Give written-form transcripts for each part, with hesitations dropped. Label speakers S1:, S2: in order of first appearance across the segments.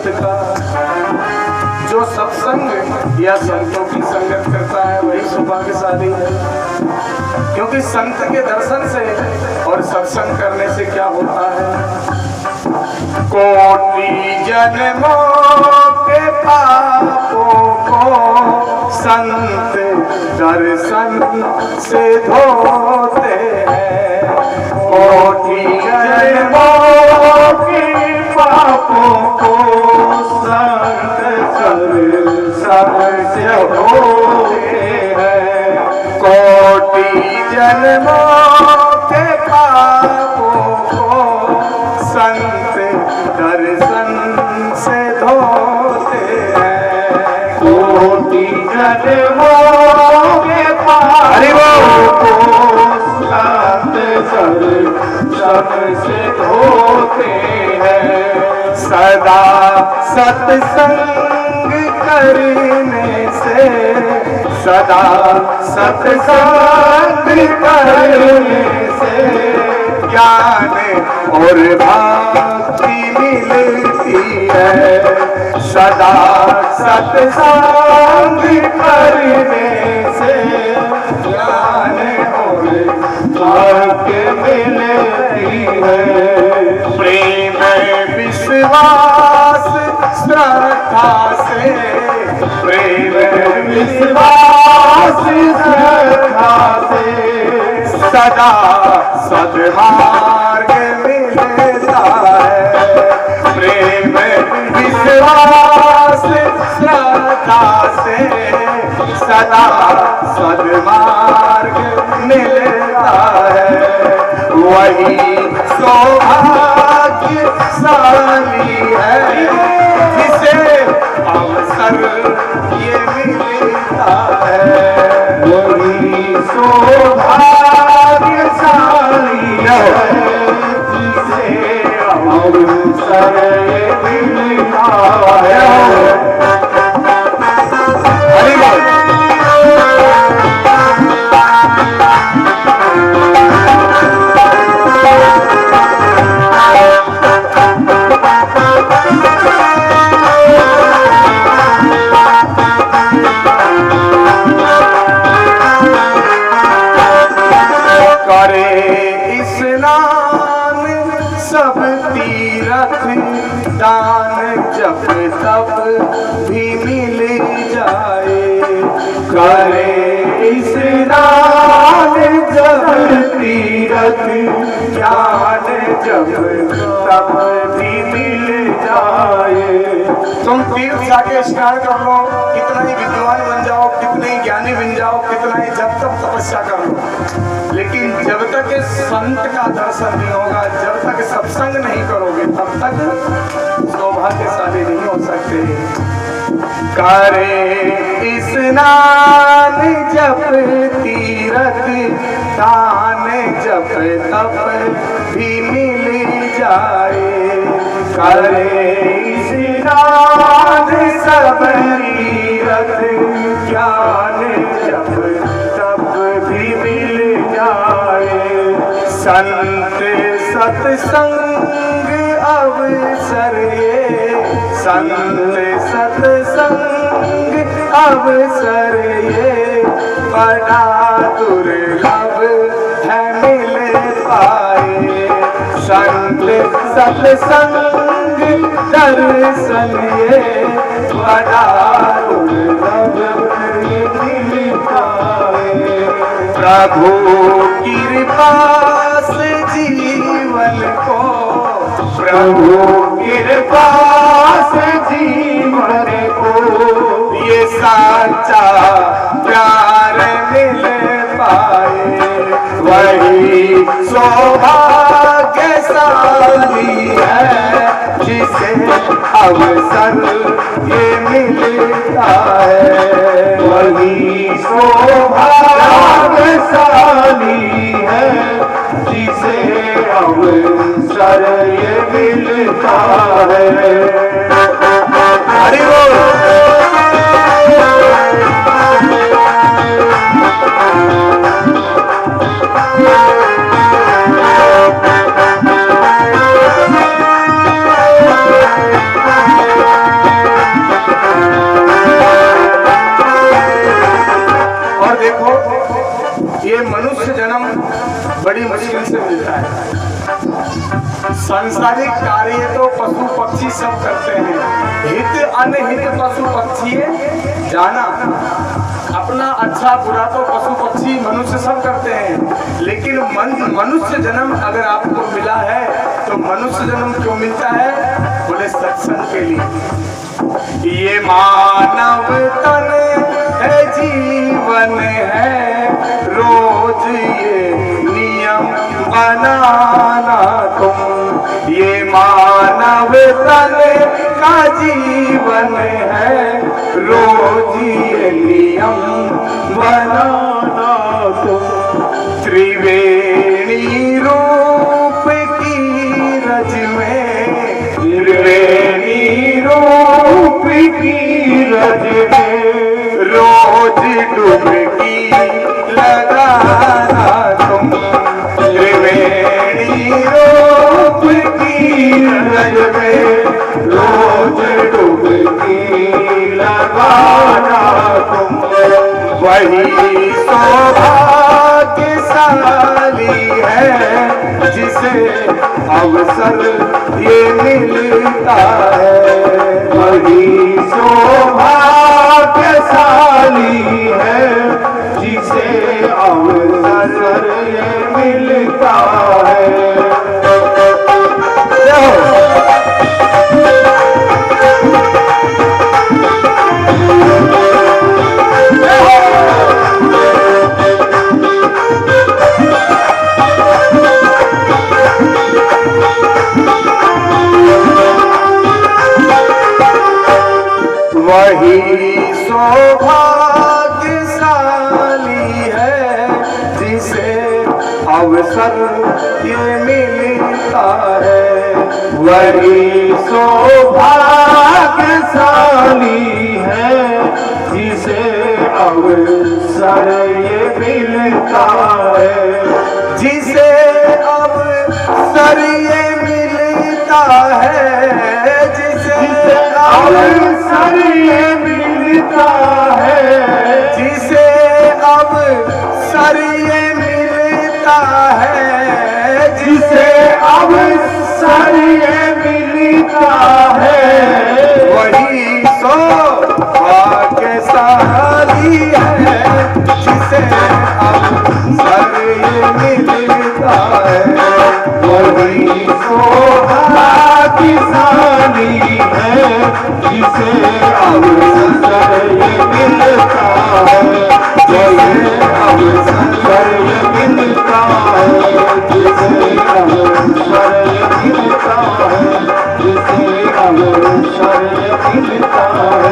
S1: संत का। जो सत्संग या संतों की संगत करता है वही सौभाग्यशाली है, क्योंकि संत के दर्शन से और सत्संग करने से क्या होता है, कोटि जन्मों के पापों को संत दर्शन से धोते हैं। कोटि जन्मों के पापों को संत दर्शन से धोते हैं। कोटि जन्मों के पापों को संत दर्शन से धोते हैं। कोटि जन्मों के पापों को संत दर्शन से धोते हैं। सदा सत्संग करने से, सदा सत्संग करने से ज्ञान और भक्ति मिलती है। सदा सत्संग करने से ज्ञान और भक्ति मिलती है। प्रेम विश्वास श्रद्धा से, प्रेम विश्वास श्रद्धा से सदा सद्मार्ग मिलता है। प्रेम विश्वास श्रद्धा से सदा सद्मार्ग मिलता है। वही सौभाग्यशाली है जिसे अवसर ये मिलता है। वही सौभाग्यशाली है जिसे अवसर ये मिलता है। दान जब तब भी मिल जाए। करे स्नान जब तीरथ ज्ञान जब तब भी मिल जाए। तुम तीर्थ जाके स्नान कर लो, कितना ही विद्वान बन जाओ, कितने ही ज्ञानी बन जाओ, कितना ही जब तक तपस्या कर लो, लेकिन जब तक संत का दर्शन नहीं होगा, जब तक सत्संग नहीं करोगे, तब तक सौभाग्यशाली नहीं हो सकते। करे स्नान जब तीरथ दान जब तब भी मिल जाए। करे स्नान सब तीरथ ज्ञान जब तब भी मिल जाए। संत सत्संग अवसर ये, संत सत्संग अवसर ये बड़ा दुर्लभ है मिल पाए। संत सत्संग दर्शन ये बड़ा दुर्लभ मिल पाए। प्रभु कृपा से जीवन को, प्रभु कृपा से जीवन को ये साचा प्यार मिल पाए। वही सौभाग्यशाली है जिसे अवसर ये मिलता है। वही सौभाग्यशाली है जिसे अवसर ये मिलता है। हरि बोल। सांसारिक कार्य तो पशु पक्षी सब करते हैं, हित अनहित पशु पक्षी जाना। अपना अच्छा बुरा तो पशु पक्षी मनुष्य सब करते हैं, लेकिन मनुष्य जन्म अगर आपको मिला है तो मनुष्य जन्म क्यों मिलता है? बोले सत्संग के लिए। ये मानव तन है, जीवन है, रोज ये नियम बनाना तुम। ये मानव तन का जीवन है, रोज ये नियम बनाना तुम। त्रिवेणी रूप की रज में, त्रिवेणी रूप की रज में, रोज डुबकी लगाना तुम। त्रिवेणी रूप की रज में, रोज डुबकी लगाना तुम। वही सौभाग्यशाली है जिसे अवसर ये मिलता है। वही सौभाग्यशाली है जिसे अवसर ये मिलता है। वही सौभाग्यशाली है जिसे अवसर ये मिलता है। वही सौभाग्यशाली है जिसे अवसर ये मिलता है। जिसे अवसर ये मिलता है, जिसे अवसर ये मिलता है, जिसे अवसर ये मिलता है, जिसे अवसर ये मिलता है। वही सौभाग्यशाली है जिसे अवसर ये मिलता है। वही सौभाग्यशाली है जिसे अवसर ये मिलता है। जिसे अवसर ये मिलता है, जिसे अवसर ये मिलता है, जिसे अवसर ये मिलता है,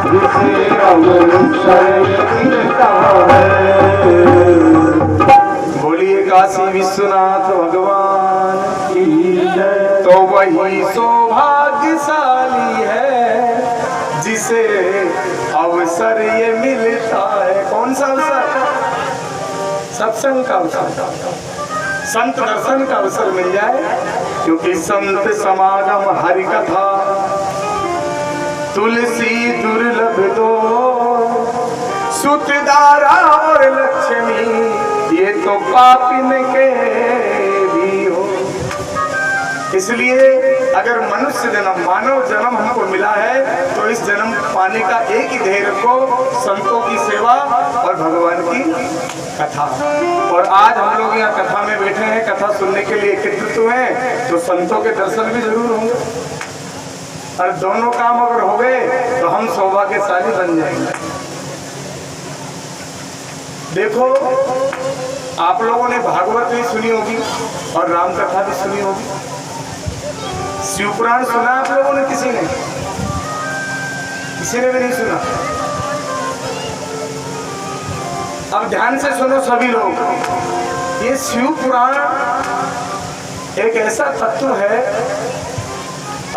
S1: जिसे अवसर ये मिलता है। बोलिए काशी विश्वनाथ भगवान की जय। तो वही सौभाग्यशाली है जिसे अवसर ये मिलता है। कौन सा अवसर? सत्संग का अवसर, संत दर्शन का अवसर मिल जाए। क्योंकि संत समागम हरि कथा, तुलसी दुर्लभ दो, सुतदारा और लक्ष्मी ये तो पापिन के भी हो। इसलिए अगर मनुष्य जन्म, मानव जन्म हमको मिला है तो इस जन्म पाने का एक ही ध्येय रखो, संतों की सेवा और भगवान की कथा। और आज हम लोग यहाँ कथा में बैठे हैं, कथा सुनने के लिए एकत्रित हुए हैं, तो संतों के दर्शन भी जरूर होंगे। और दोनों काम अगर हो गए तो हम सौभाग्यशाली बन जाएंगे। देखो, आप लोगों ने भागवत भी सुनी होगी और राम कथा भी सुनी होगी। शिवपुराण सुना आप लोगों ने? किसी ने? किसी ने भी नहीं सुना? अब ध्यान से सुनो सभी लोग। ये शिवपुराण एक ऐसा तत्व है,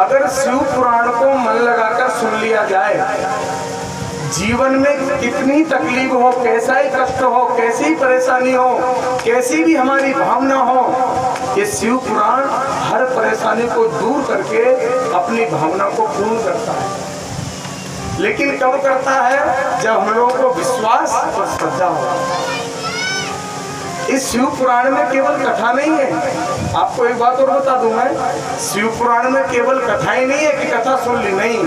S1: अगर शिवपुराण को मन लगाकर सुन लिया जाए, जीवन में कितनी तकलीफ हो, कैसा ही कष्ट हो, कैसी ही परेशानी हो, कैसी भी हमारी भावना हो, ये शिव पुराण हर परेशानी को दूर करके अपनी भावना को पूर्ण करता है। लेकिन कब करता है? जब हम लोगों को विश्वास और श्रद्धा हो। इस शिव पुराण में केवल कथा नहीं है। आपको एक बात और बता दूं मैं, शिव पुराण में केवल कथा ही नहीं है कि कथा सुन ली, नहीं,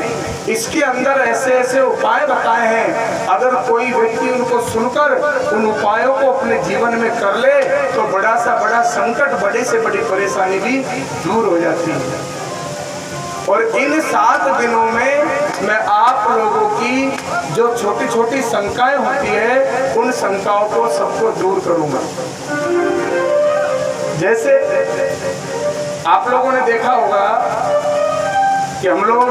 S1: इसके अंदर ऐसे ऐसे उपाय बताए हैं। अगर कोई व्यक्ति उनको सुनकर उन उपायों को अपने जीवन में कर ले तो बड़ा सा बड़ा संकट, बड़ी से बड़ी परेशानी भी दूर हो जाती है। और इन 7 दिनों में मैं आप लोगों की जो छोटी छोटी शंकाएं होती है उन शंकाओं को सबको दूर करूंगा। जैसे आप लोगों ने देखा होगा कि हम लोग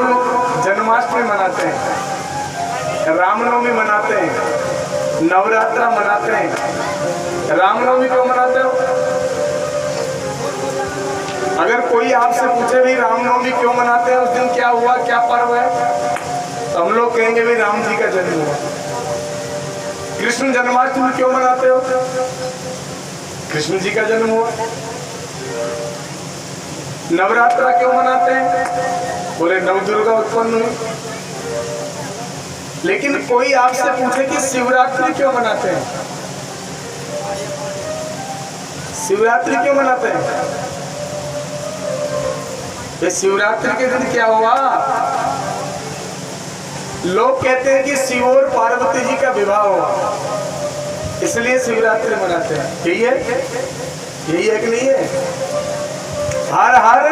S1: जन्माष्टमी मनाते हैं, रामनवमी मनाते हैं, नवरात्रा मनाते हैं। रामनवमी क्यों मनाते हो? अगर कोई आपसे पूछे भी रामनवमी क्यों मनाते हैं, उस दिन क्या हुआ, क्या पर्व है, तो हम लोग कहेंगे भी राम जी का जन्म हुआ। कृष्ण जन्माष्टमी क्यों मनाते हो? कृष्ण जी का जन्म हुआ। नवरात्रा क्यों मनाते हैं? बोले नवदुर्गा उत्पन्न हुई। लेकिन कोई आपसे पूछे कि शिवरात्रि क्यों मनाते हैं, शिवरात्रि क्यों मनाते हैं? ये शिवरात्रि के दिन क्या हुआ? लोग कहते हैं कि शिव और पार्वती जी का विवाह हुआ, इसलिए शिवरात्रि मनाते हैं। यही है, यही है कि नहीं है? हर हर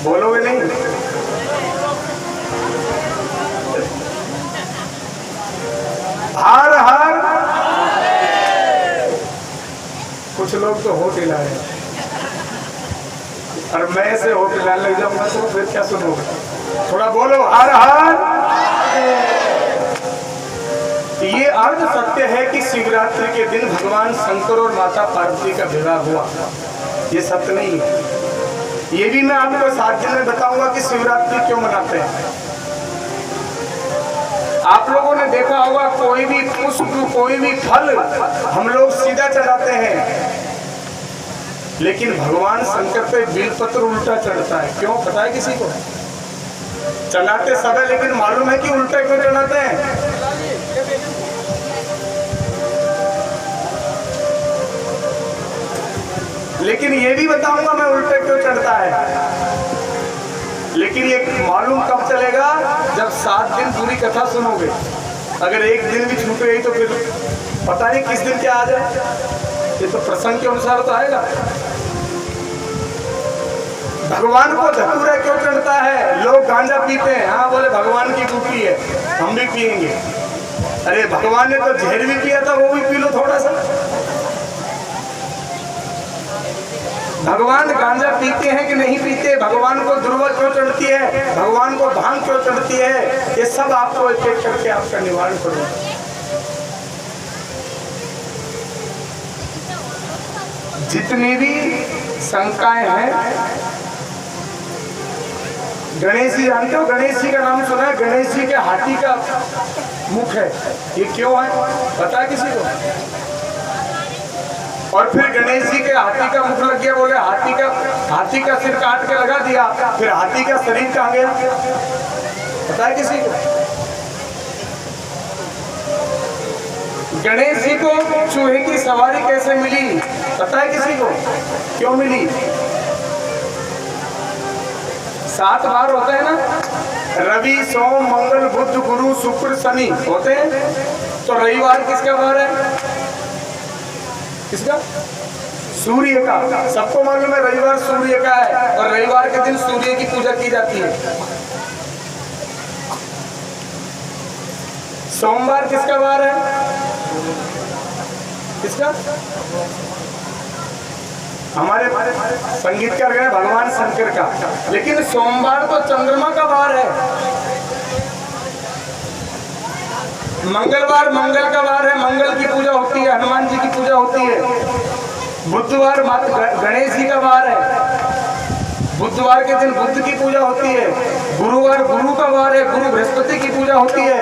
S1: बोलोगे नहीं? हर हर। कुछ लोग तो होठ हिला रहे हैं, और मैं ऐसे होठ हिलाने लग जाऊंगा तो फिर क्या सुनोगे? थोड़ा बोलो हर हर। ये अर्थ सत्य है कि शिवरात्रि के दिन भगवान शंकर और माता पार्वती का विवाह हुआ, ये सत्य नहीं है। ये भी मैं आपको 7 दिन में बताऊंगा कि शिवरात्रि क्यों मनाते हैं। आप लोगों ने देखा होगा कोई भी पुष्प, कोई भी फल हम लोग सीधा चढ़ाते हैं, लेकिन भगवान शंकर पे बेलपत्र उल्टा चढ़ता है। क्यों पता है किसी को? चढ़ाते सब, लेकिन मालूम है कि उल्टा क्यों चढ़ाते हैं? लेकिन ये भी बताऊंगा मैं उल्टा क्यों चढ़ता है। लेकिन ये मालूम कब चलेगा? जब 7 दिन पूरी कथा सुनोगे। अगर एक दिन भी छूट गई तो फिर पता नहीं किस दिन क्या आ जाए। ये तो प्रसंग के अनुसार तो आएगा। भगवान को धतूरा क्यों चढ़ता है? लोग गांजा पीते हैं, हाँ बोले भगवान की बूटी है, हम भी पिएंगे। अरे भगवान ने तो जहर भी पिया था, वो भी पी लो थोड़ा सा। भगवान गांजा पीते हैं कि नहीं पीते? भगवान को दुर्वा क्यों चढ़ती है? भगवान को भांग क्यों चढ़ती है? ये सब आपको एक एक करके आपका निवारण करूंगा। जितनी भी शंकाएं हैं, गणेश जी जानते हो? गणेश जी का नाम सुना है? गणेश जी के हाथी का मुख है, ये क्यों है पता है किसी को? और फिर गणेश जी के हाथी का मुख लग गया, बोले हाथी का सिर काट के लगा दिया, फिर हाथी का शरीर कहाँ गया पता है किसी को? गणेश जी को चूहे की सवारी कैसे मिली पता है किसी को? क्यों मिली? 7 बार होते हैं ना, रवि सोम मंगल बुध गुरु शुक्र शनि होते हैं। तो रविवार किसका बार है? किसका? सूर्य का। सबको मालूम है रविवार सूर्य का है, और रविवार के दिन सूर्य की पूजा की जाती है। सोमवार किसका बार है? किसका? हमारे संगीतकार गए भगवान शंकर का। लेकिन सोमवार तो चंद्रमा का वार है। मंगलवार मंगल का वार है, मंगल की पूजा होती है, हनुमान जी की पूजा होती है। बुधवार गणेश जी का वार है, बुधवार के दिन बुद्ध की पूजा होती है। गुरुवार गुरु का वार है, गुरु बृहस्पति की पूजा होती है।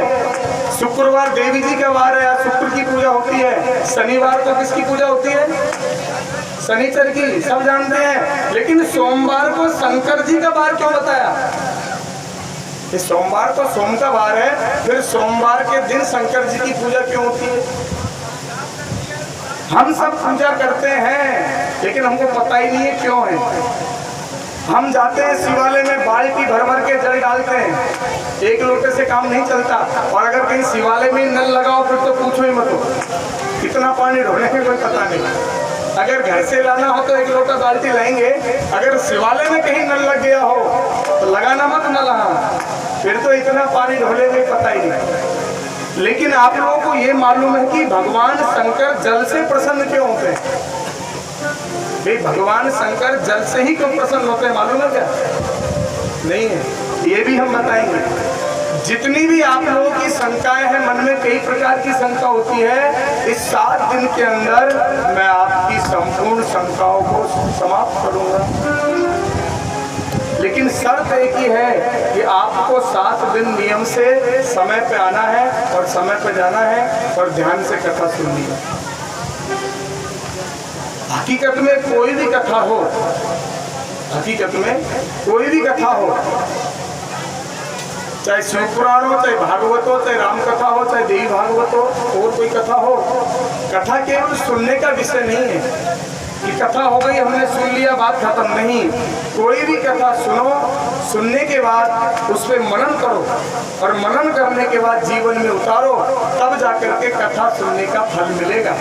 S1: शुक्रवार देवी जी का वार है, शुक्र की पूजा होती है। शनिवार को किसकी पूजा होती है? शनिचर की, सब जानते हैं। लेकिन सोमवार को शंकर जी का वार क्यों बताया? इस सोमवार तो सोम का वार है, फिर सोमवार के दिन शंकर जी की पूजा क्यों होती है? हम सब पूजा करते हैं लेकिन हमको पता ही नहीं है क्यों है। हम जाते हैं शिवालय में, बाल्टी भर भर के जल डालते हैं, एक लोटे से काम नहीं चलता। और अगर कहीं शिवालय में नल लगाओ फिर तो पूछो ही मत, कितना पानी ढोने में कोई पता नहीं। अगर घर से लाना हो तो एक लोटा बाल्टी लाएंगे, अगर शिवालय में कहीं नल लग गया हो तो लगाना मत नल, फिर तो इतना पानी ढोले में पता ही नहीं। लेकिन आप लोगों को ये मालूम है कि भगवान शंकर जल से प्रसन्न क्यों होते हैं? भाई भगवान शंकर जल से ही क्यों प्रसन्न होते हैं मालूम है क्या? नहीं है, ये भी हम बताएंगे। जितनी भी आप लोगों की शंकाएं हैं, मन में कई प्रकार की शंका होती है, इस 7 दिन के अंदर मैं आपकी संपूर्ण शंकाओं को समाप्त करूंगा। लेकिन शर्त एक ही है कि आपको 7 दिन नियम से समय पे आना है और समय पे जाना है और ध्यान से कथा सुननी है। हकीकत में कोई भी कथा हो, हकीकत में कोई भी कथा हो, चाहे शिव पुराण हो, चाहे भागवत हो, चाहे राम कथा हो, चाहे देवी भागवत हो, और कोई कथा हो, कथा केवल सुनने का विषय नहीं है कि कथा हो गई हमने सुन लिया बात खत्म। नहीं, कोई भी कथा सुनो, सुनने के बाद उस पर मनन करो और मनन करने के बाद जीवन में उतारो, तब जाकर के कथा सुनने का फल मिलेगा।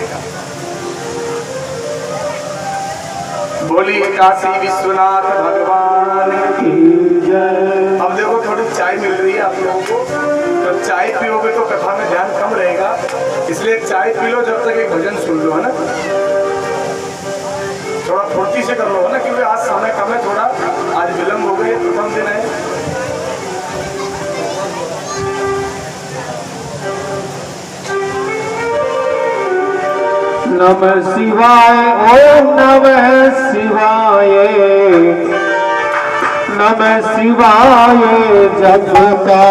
S1: बोलिए काशी विश्वनाथ भगवान की जय। अब देखो थोड़ी चाय मिल रही है आप लोगों को, तो चाय पियोगे तो कथा में ध्यान कम रहेगा, इसलिए चाय पी लो जब तक एक भजन सुन लो, है ना। थोड़ा फुर्ती से कर लो, है ना, क्योंकि आज समय कम है, थोड़ा आज विलम्ब हो गए, प्रथम दिन है।
S2: नमः शिवाय, ओम नमः शिवाय, नमः शिवाय जप का